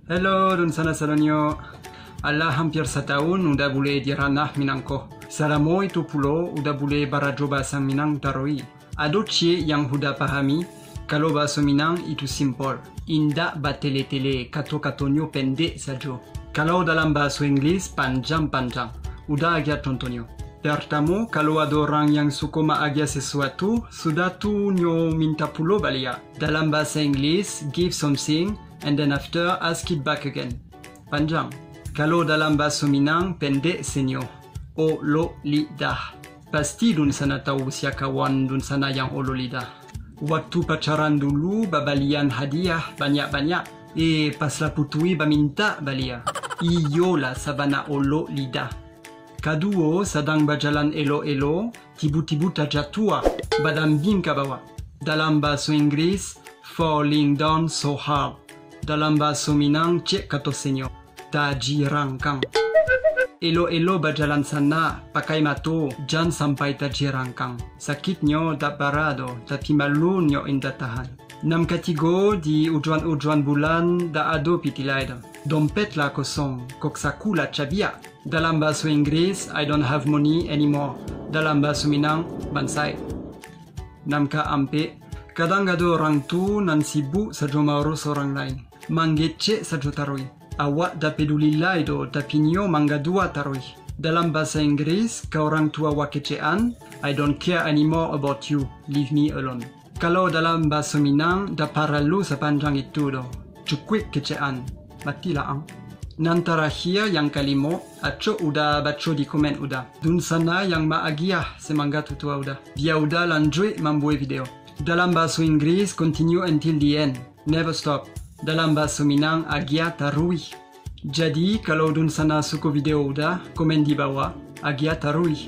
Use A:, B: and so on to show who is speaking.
A: Hello, dun sana salonyo. Allah hampir setahun udah boleh di ranah Minangko. Salamoy tu pulau udah boleh barajo bahasa Minang taroi. Ada cie yang udah pahami kalau bahasa Minang itu simple. Indah batele-tele, kato-katonyo pendek saja. Kalau dalam bahasa Inggris panjang-panjang. Udah agak contohnya. Pertama, kalau ada orang yang suka maagia sesuatu, sudah tu nyo minta pulo balia. Dalam bahasa Inggris, give something and then after ask it back again. Panjang. Kalau dalam bahasa Minang, pendek senyo. O lo lidah. Pasti dun sana tahu siya kawan dun sana yang o lo lidah. Waktu pacaran dulu, babalian hadiah banyak-banyak. Pas la putui baminta balia. Iyolah sabana o lo lidah. Kaduo sedang berjalan elo-elo, tibu-tibu terjatuh, badambing ke bawah. Dalam bahasa Inggris, falling down so hard. Dalam bahasa Minang, cek kata senyo, tajirangkang. Elo-elo berjalan sana, pakai mato, jangan sampai tajirangkang. Sakitnya tak barado, tapi malunya indah tahan. 6 di ujuan-ujuan bulan, tak ada pitilai dah. Dompetlah kosong, kok sakulah cabia. Dalam bahasa Inggris, I don't have money anymore. Dalam bahasa Minang, bansai. 6 ampe, kadang ada orang tu nan sibuk saja mengurus orang lain. Manggece saja taroi. Awak dah peduli lai do, tapi nyo mangga dua taroi. Dalam bahasa Inggris, ke orang tua awak kecean, I don't care anymore about you. Leave me alone. Kalau dalam bahasa Minang, dah paralu sepanjang itu do. Cukup kecean. Matilah ang. Nan terakhir yang kelima, aco udah baca di komen udah. Dun sana yang maagiah semangga tutua udah. Dia udah lanjut membuat video. Dalam bahasa Inggris, continue until the end. Never stop. Dalam bahasa Minang, agia tarui. Jadi, kalau dun sana suka video udah, komen di bawah. Agia tarui.